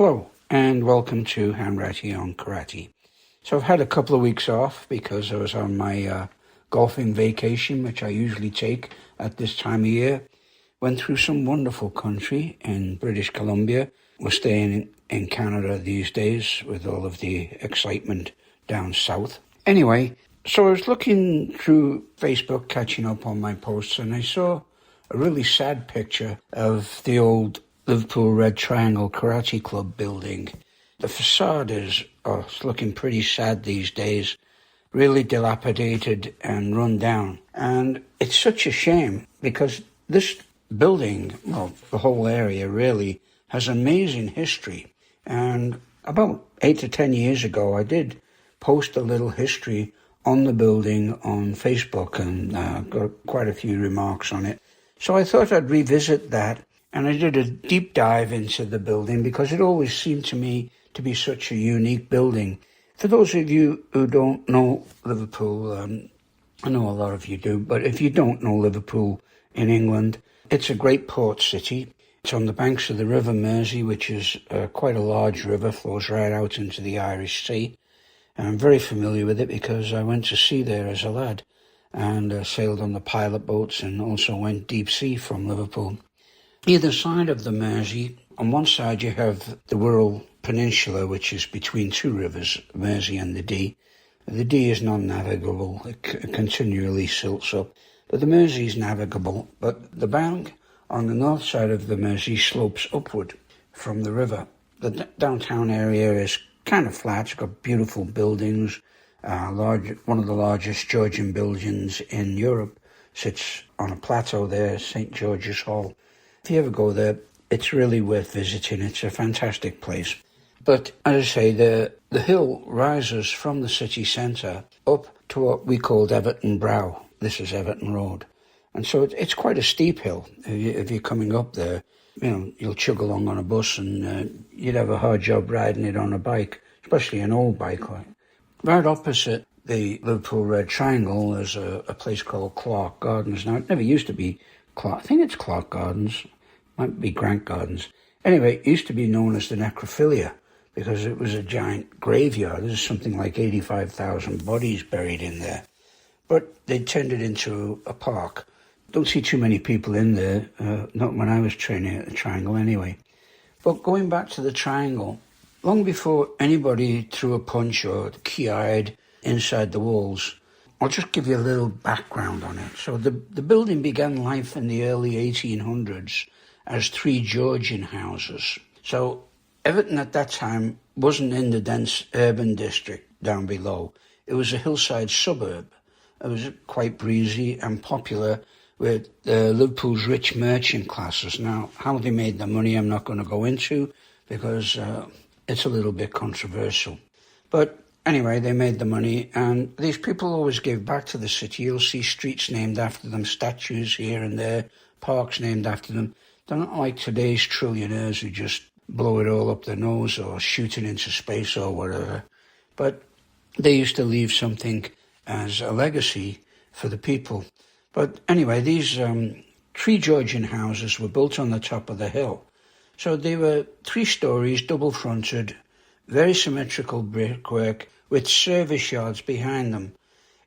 Hello, and welcome to Hanratty on Karate. So I've had a couple of weeks off because I was on my golfing vacation, which I usually take at this time of year. Went through some wonderful country in British Columbia. We're staying in Canada these days with all of the excitement down south. Anyway, so I was looking through Facebook, catching up on my posts, and I saw a really sad picture of the old Liverpool Red Triangle Karate Club building. The facade is looking pretty sad these days, really dilapidated and run down. And it's such a shame because this building, well, the whole area really has amazing history. And about 8 to 10 years ago, I did post a little history on the building on Facebook and got quite a few remarks on it. So I thought I'd revisit that. And I did a deep dive into the building because it always seemed to me to be such a unique building. For those of you who don't know Liverpool, I know a lot of you do, but if you don't know Liverpool in England, it's a great port city. It's on the banks of the River Mersey, which is quite a large river, flows right out into the Irish Sea. And I'm very familiar with it because I went to sea there as a lad and sailed on the pilot boats and also went deep sea from Liverpool. Either side of the Mersey, on one side you have the Wirral Peninsula, which is between two rivers, Mersey and the Dee. The Dee is non-navigable, it continually silts up, but the Mersey is navigable. But the bank on the north side of the Mersey slopes upward from the river. The downtown area is kind of flat, it's got beautiful buildings, one of the largest Georgian buildings in Europe sits on a plateau there, St. George's Hall. If you ever go there, it's really worth visiting. It's a fantastic place. But as I say, the hill rises from the city centre up to what we called Everton Brow. This is Everton Road. And so it's quite a steep hill. If you're coming up there, you'll chug along on a bus and you'd have a hard job riding it on a bike, especially an old bike. Right opposite the Liverpool Red Triangle, there's a place called Clark Gardens. Now, it never used to be Clark. I think it's Clark Gardens. Might be Grant Gardens. Anyway, it used to be known as the Necrophilia because it was a giant graveyard. There's something like 85,000 bodies buried in there. But they turned it into a park. Don't see too many people in there, not when I was training at the Triangle anyway. But going back to the Triangle, long before anybody threw a punch or key-eyed inside the walls, I'll just give you a little background on it. So the building began life in the early 1800s as 3 Georgian houses. So Everton at that time wasn't in the dense urban district down below. It was a hillside suburb. It was quite breezy and popular with Liverpool's rich merchant classes. Now, how they made their money I'm not going to go into because it's a little bit controversial. But anyway, they made the money, and these people always gave back to the city. You'll see streets named after them, statues here and there, parks named after them. They're not like today's trillionaires who just blow it all up their nose or shoot it into space or whatever. But they used to leave something as a legacy for the people. But anyway, these 3 Georgian houses were built on the top of the hill. So they were 3 stories, double-fronted, very symmetrical brickwork with service yards behind them.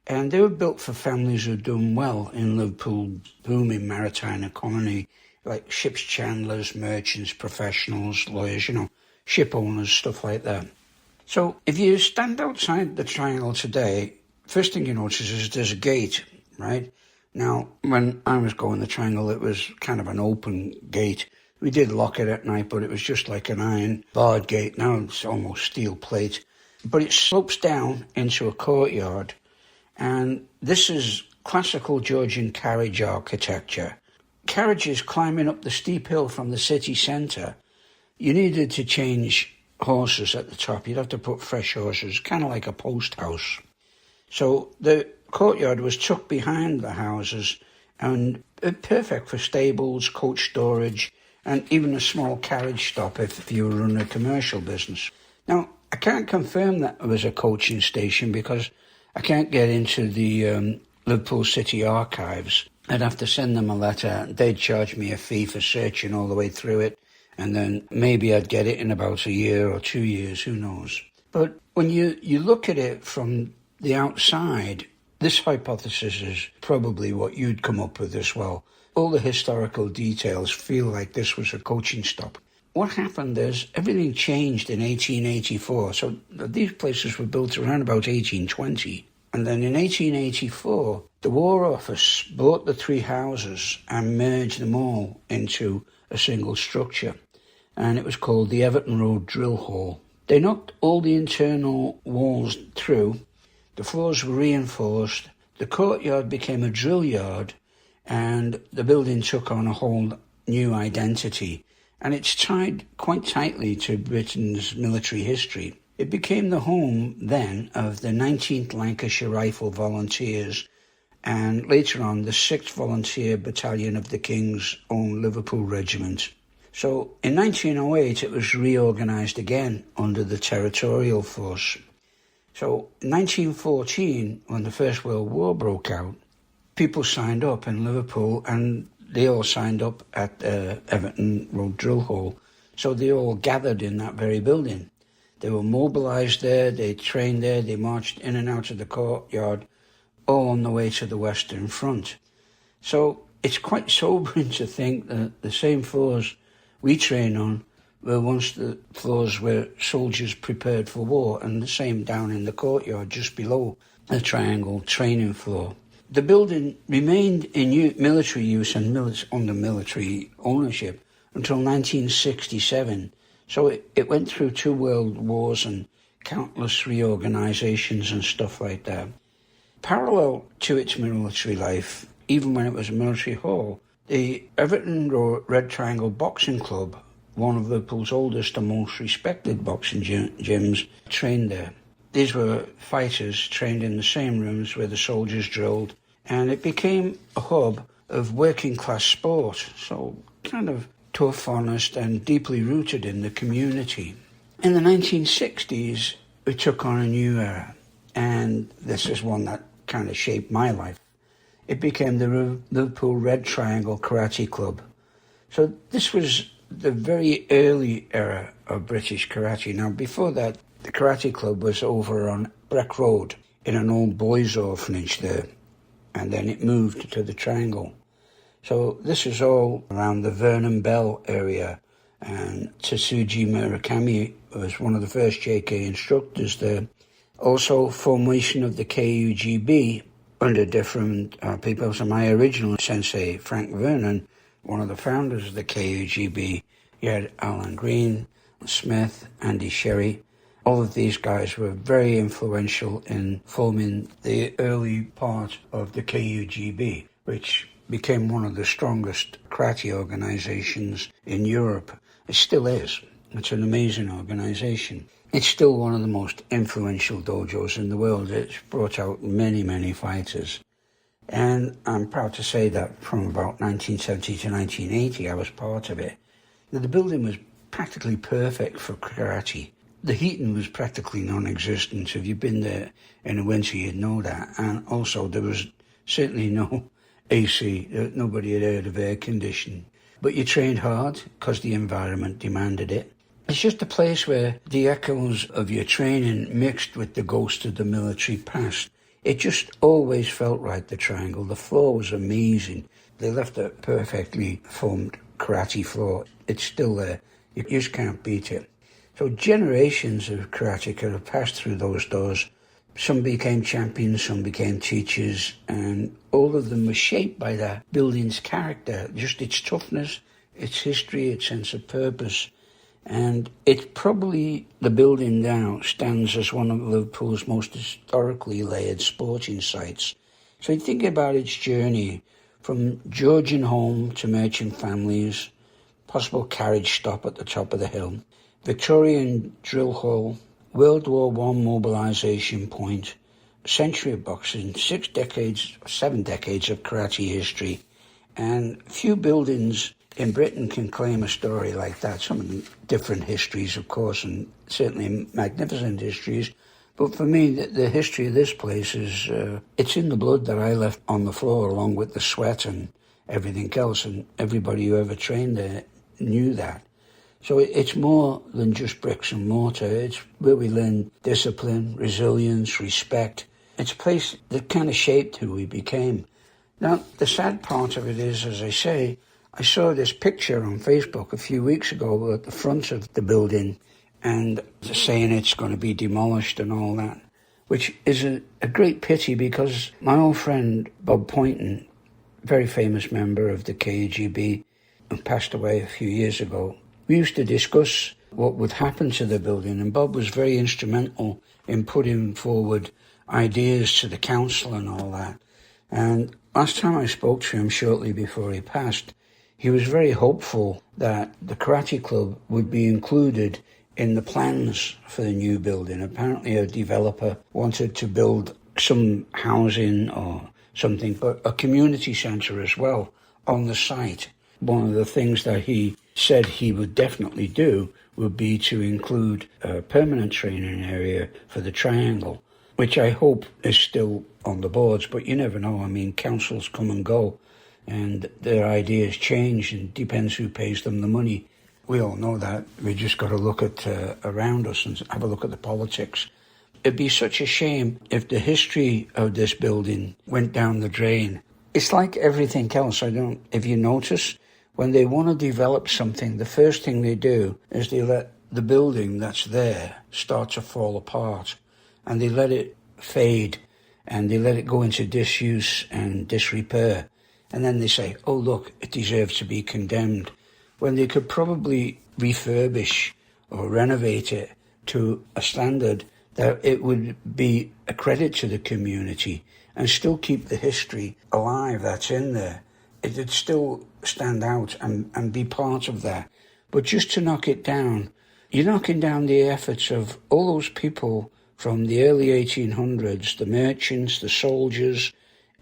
And they were built for families who'd done well in Liverpool's booming maritime economy, like ship's chandlers, merchants, professionals, lawyers, ship owners, stuff like that. So if you stand outside the Triangle today, first thing you notice is there's a gate, right? Now, when I was going the Triangle, it was kind of an open gate. We did lock it at night, but it was just like an iron barred gate. Now it's almost steel plate. But it slopes down into a courtyard. And this is classical Georgian carriage architecture. Carriages climbing up the steep hill from the city centre, you needed to change horses at the top. You'd have to put fresh horses, kind of like a post house. So the courtyard was tucked behind the houses and perfect for stables, coach storage, and even a small carriage stop if you were running a commercial business. Now, I can't confirm that it was a coaching station because I can't get into the Liverpool City archives. I'd have to send them a letter. They'd charge me a fee for searching all the way through it. and then maybe I'd get it in about a year or 2 years, who knows. But when you look at it from the outside, this hypothesis is probably what you'd come up with as well. All the historical details feel like this was a coaching stop. What happened is everything changed in 1884. So these places were built around about 1820. And then in 1884, the War Office bought the three houses and merged them all into a single structure. And it was called the Everton Road Drill Hall. They knocked all the internal walls through. The floors were reinforced. The courtyard became a drill yard. And the building took on a whole new identity. And it's tied quite tightly to Britain's military history. It became the home then of the 19th Lancashire Rifle Volunteers and later on the 6th Volunteer Battalion of the King's Own Liverpool Regiment. So in 1908 it was reorganised again under the Territorial Force. So in 1914, when the First World War broke out, people signed up in Liverpool and they all signed up at Everton Road Drill Hall. So they all gathered in that very building. They were mobilised there, they trained there, they marched in and out of the courtyard, all on the way to the Western Front. So it's quite sobering to think that the same floors we train on were once the floors where soldiers prepared for war, and the same down in the courtyard just below the triangle training floor. The building remained in military use and under military ownership until 1967. So it went through 2 world wars and countless reorganisations and stuff like that. Parallel to its military life, even when it was a military hall, the Everton Red Triangle Boxing Club, one of Liverpool's oldest and most respected boxing gyms, trained there. These were fighters trained in the same rooms where the soldiers drilled, and it became a hub of working class sport, so kind of tough, honest, and deeply rooted in the community. In the 1960s, we took on a new era, and this is one that kind of shaped my life. It became the Liverpool Red Triangle Karate Club. So this was the very early era of British karate. Now, before that, the karate club was over on Breck Road in an old boys' orphanage there, and then it moved to the Triangle. So this is all around the Vernon Bell area, and Tetsuji Murakami was one of the first JK instructors there. Also, formation of the KUGB under different people. So my original sensei, Frank Vernon, one of the founders of the KUGB, you had Alan Green, Smith, Andy Sherry. All of these guys were very influential in forming the early part of the KUGB, which became one of the strongest karate organizations in Europe. It still is. It's an amazing organization. It's still one of the most influential dojos in the world. It's brought out many, many fighters. And I'm proud to say that from about 1970 to 1980, I was part of it. The building was practically perfect for karate. The heating was practically non-existent. If you've been there in the winter, you'd know that. And also, there was certainly no AC. Nobody had heard of air conditioning. But you trained hard because the environment demanded it. It's just a place where the echoes of your training mixed with the ghost of the military past. It just always felt right, the Triangle. The floor was amazing. They left a perfectly formed karate floor. It's still there. You just can't beat it. So generations of karateka have passed through those doors. Some became champions, some became teachers, and all of them were shaped by that building's character, just its toughness, its history, its sense of purpose. And it's probably, the building now stands as one of Liverpool's most historically layered sporting sites. So you think about its journey from Georgian home to merchant families, possible carriage stop at the top of the hill, Victorian drill hall, World War I mobilisation point, a century of boxing, 7 decades of karate history, and few buildings in Britain can claim a story like that. Some of them different histories, of course, and certainly magnificent histories. But for me, the history of this place is, it's in the blood that I left on the floor, along with the sweat and everything else. And everybody who ever trained there knew that. So it's more than just bricks and mortar. It's where we learn discipline, resilience, respect. It's a place that kind of shaped who we became. Now, the sad part of it is, as I say, I saw this picture on Facebook a few weeks ago at the front of the building and saying it's going to be demolished and all that, which is a great pity because my old friend Bob Poynton, very famous member of the KGB, who passed away a few years ago, we used to discuss what would happen to the building, and Bob was very instrumental in putting forward ideas to the council and all that. And last time I spoke to him shortly before he passed, he was very hopeful that the karate club would be included in the plans for the new building. Apparently a developer wanted to build some housing or something, but a community centre as well on the site. One of the things that he said he would definitely do would be to include a permanent training area for the triangle, which I hope is still on the boards, but you never know. I mean, councils come and go, and their ideas change, and depends who pays them the money. We all know that. We just got to look at around us and have a look at the politics. It'd be such a shame if the history of this building went down the drain. It's like everything else. If you notice, when they want to develop something, the first thing they do is they let the building that's there start to fall apart, and they let it fade, and they let it go into disuse and disrepair. And then they say, oh, look, it deserves to be condemned, when they could probably refurbish or renovate it to a standard that it would be a credit to the community and still keep the history alive that's in there. It would still stand out and be part of that. But just to knock it down, you're knocking down the efforts of all those people from the early 1800s, the merchants, the soldiers,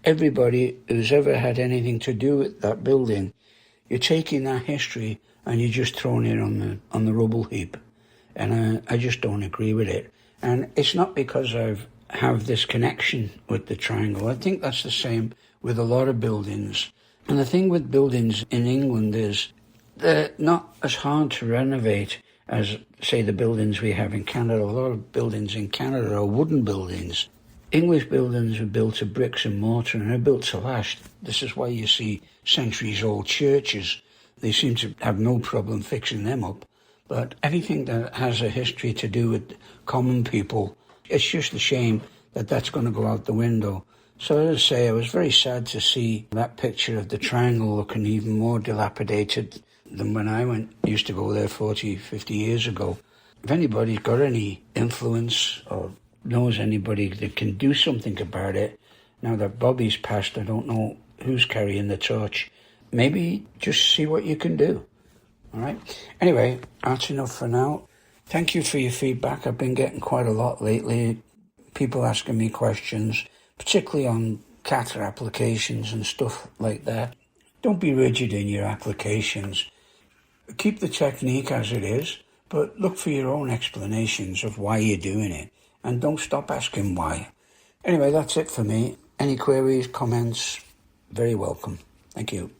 everybody who's ever had anything to do with that building. You're taking that history and you're just throwing it on the rubble heap. And I just don't agree with it. And it's not because I have this connection with the triangle. I think that's the same with a lot of buildings. And the thing with buildings in England is they're not as hard to renovate as, say, the buildings we have in Canada. A lot of buildings in Canada are wooden buildings. English buildings are built of bricks and mortar and are built to last. This is why you see centuries-old churches. They seem to have no problem fixing them up. But anything that has a history to do with common people, it's just a shame that that's going to go out the window. So as I say, I was very sad to see that picture of the triangle looking even more dilapidated than when I used to go there 40, 50 years ago. If anybody's got any influence or knows anybody that can do something about it, now that Bobby's passed, I don't know who's carrying the torch. Maybe just see what you can do. All right? Anyway, that's enough for now. Thank you for your feedback. I've been getting quite a lot lately. People asking me questions, particularly on kata applications and stuff like that. Don't be rigid in your applications. Keep the technique as it is, but look for your own explanations of why you're doing it. And don't stop asking why. Anyway, that's it for me. Any queries, comments, very welcome. Thank you.